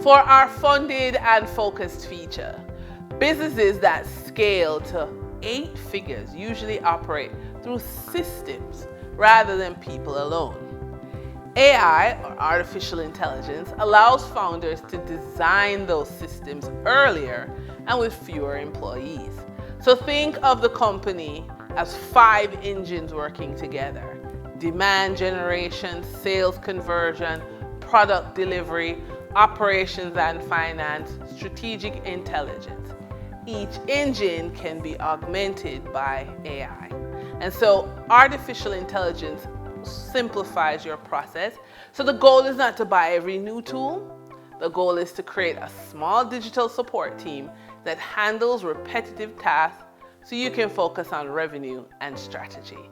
For our funded and focused feature, businesses that scale to 8 figures usually operate through systems rather than people alone. AI, or artificial intelligence, allows founders to design those systems earlier and with fewer employees. So think of the company as 5 engines working together: demand generation, sales conversion, product delivery, operations and finance, strategic intelligence. Each engine can be augmented by AI. And so artificial intelligence simplifies your process. So the goal is not to buy every new tool. The goal is to create a small digital support team that handles repetitive tasks so you can focus on revenue and strategy.